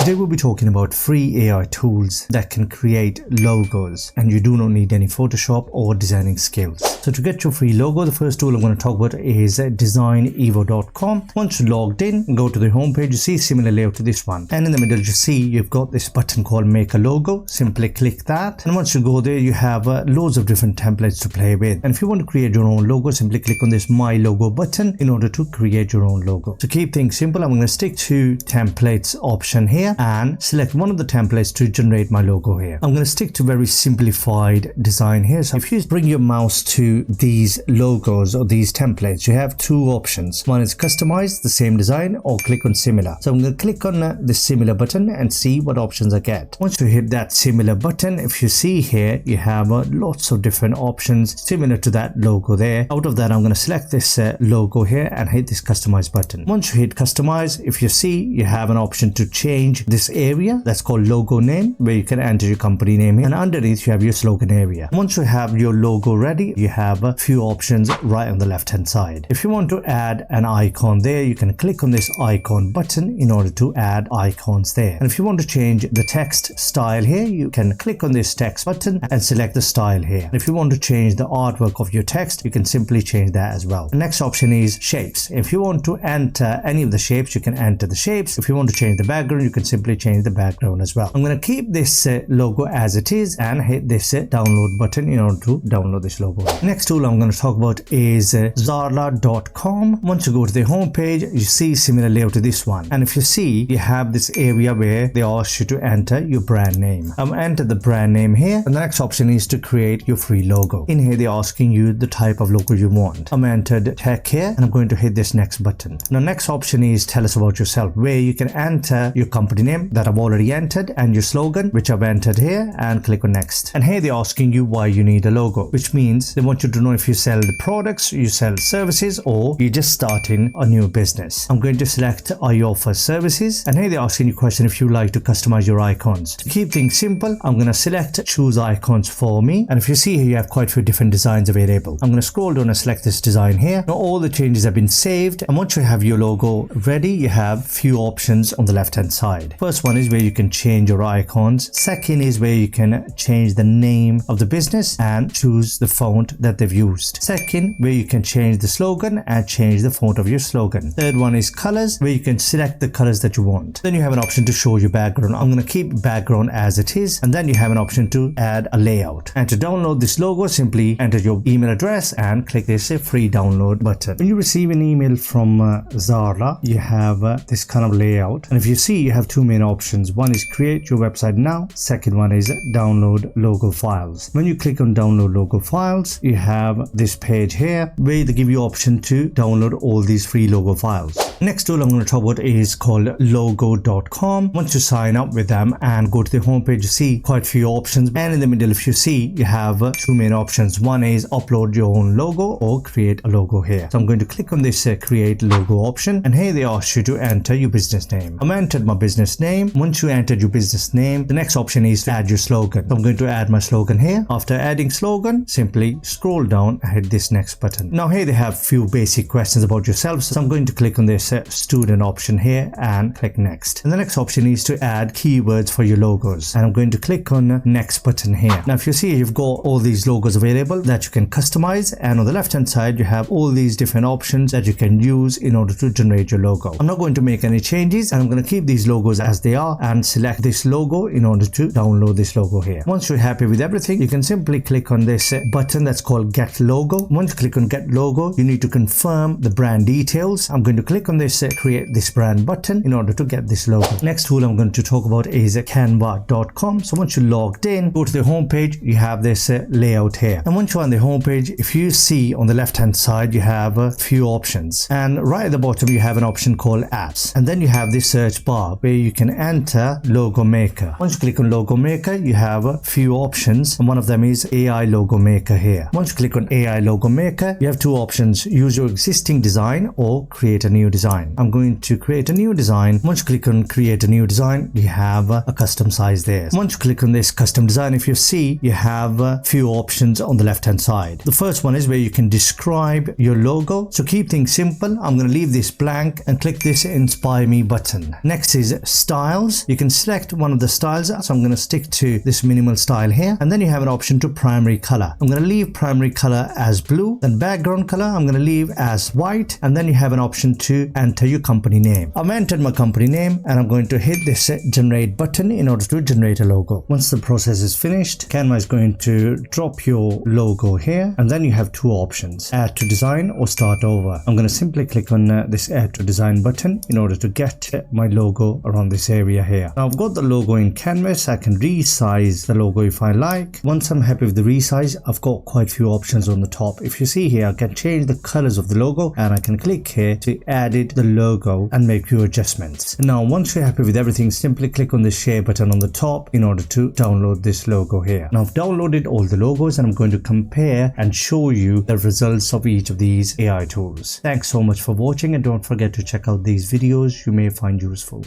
Today we'll be talking about free AI tools that can create logos, and you do not need any Photoshop or designing skills. So to get your free logo, the first tool I'm going to talk about is designevo.com. Once you're logged in, go to the home page, you see similar layout to this one, and in the middle you see you've got this button called make a logo. Simply click that, and once you go there you have loads of different templates to play with. And if you want to create your own logo, simply click on this my logo button in order to create your own logo. To keep things simple, I'm going to stick to templates option here and select one of the templates to generate my logo here. I'm going to stick to very simplified design here. So if you bring your mouse to these logos or these templates, you have two options. One is customize the same design or click on similar. So I'm going to click on the similar button and see what options I get. Once you hit that similar button, if you see here, you have lots of different options similar to that logo there. Out of that, I'm going to select this logo here and hit this customize button. Once you hit customize, if you see, you have an option to change this area that's called logo name, where you can enter your company name here, and underneath you have your slogan area. Once you have your logo ready, you have a few options right on the left hand side. If you want to add an icon there, you can click on this icon button in order to add icons there. And if you want to change the text style here, you can click on this text button and select the style here. And if you want to change the artwork of your text, you can simply change that as well. The next option is shapes. If you want to enter any of the shapes, you can enter the shapes. If you want to change the background, you can simply change the background as well. I'm going to keep this logo as it is and hit this download button in order to download this logo. Next tool I'm going to talk about is zarla.com. Once you go to the home page, you see similar layout to this one, and if you see, you have this area where they ask you to enter your brand name. Enter the brand name here, and the next option is to create your free logo. In here they're asking you the type of logo you want. I'm entered tech here, and I'm going to hit this next button. Now next option is tell us about yourself, where you can enter your company name that I've already entered and your slogan, which I've entered here, and click on next. And here they're asking you why you need a logo, which means they want you to know if you sell the products, you sell services, or you're just starting a new business. I'm going to select I offer services, and here they're asking you a question if you like to customize your icons. To keep things simple, I'm going to select choose icons for me, and if you see here you have quite a few different designs available. I'm going to scroll down and select this design here. Now all the changes have been saved, and once you have your logo ready, you have few options on the left hand side. First one is where you can change your icons. Second is where you can change the name of the business and choose the font that they've used. Second, where you can change the slogan and change the font of your slogan. Third one is colors, where you can select the colors that you want. Then you have an option to show your background. I'm going to keep background as it is, and then you have an option to add a layout. And to download this logo, simply enter your email address and click this free download button. When you receive an email from Zarla, you have this kind of layout, and if you see, you have two main options. One is create your website now. Second one is download logo files. When you click on download logo files, you have this page here where they give you option to download all these free logo files. Next tool I'm going to talk about is called logo.com. Once you sign up with them and go to the homepage, you see quite a few options, and in the middle, if you see, you have two main options. One is upload your own logo or create a logo here. So I'm going to click on this create logo option, and here they ask you to enter your business name. I've entered my business name. Once you entered your business name, the next option is to add your slogan. So I'm going to add my slogan here. After adding slogan, simply scroll down and hit this next button. Now here they have few basic questions about yourself, so I'm going to click on this student option here and click next. And the next option is to add keywords for your logos, and I'm going to click on next button here. Now if you see, you've got all these logos available that you can customize, and on the left hand side you have all these different options that you can use in order to generate your logo. I'm not going to make any changes, and I'm going to keep these logos as they are and select this logo in order to download this logo here. Once you're happy with everything, you can simply click on this button that's called get logo. Once you click on get logo, you need to confirm the brand details. I'm going to click on this create this brand button in order to get this logo. Next tool I'm going to talk about is canva.com. So once you're logged in, go to the home page, you have this layout here, and once you're on the home page, if you see on the left hand side, you have a few options, and right at the bottom you have an option called apps, and then you have this search bar where you can enter logo maker. Once you click on logo maker, you have a few options, and one of them is AI logo maker here. Once you click on AI logo maker, you have two options: use your existing design or create a new design. I'm going to create a new design. Once you click on create a new design, you have a custom size there. Once you click on this custom design, if you see, you have a few options on the left hand side. The first one is where you can describe your logo. So keep things simple. I'm going to leave this blank and click this inspire me button. Next is styles. You can select one of the styles. So I'm going to stick to this minimal style here. And then you have an option to primary color. I'm going to leave primary color as blue. Then background color, I'm going to leave as white. And then you have an option to enter your company name. I've entered my company name and I'm going to hit this generate button in order to generate a logo. Once the process is finished, Canva is going to drop your logo here. And then you have two options, add to design or start over. I'm going to simply click on this add to design button in order to get my logo around this area here. Now I've got the logo in Canvas. I can resize the logo if I like. Once I'm happy with the resize, I've got quite a few options on the top. If you see here, I can change the colors of the logo and I can click here to edit the logo and make few adjustments. Now once you're happy with everything, simply click on the share button on the top in order to download this logo here. Now I've downloaded all the logos and I'm going to compare and show you the results of each of these AI tools. Thanks so much for watching and don't forget to check out these videos you may find useful.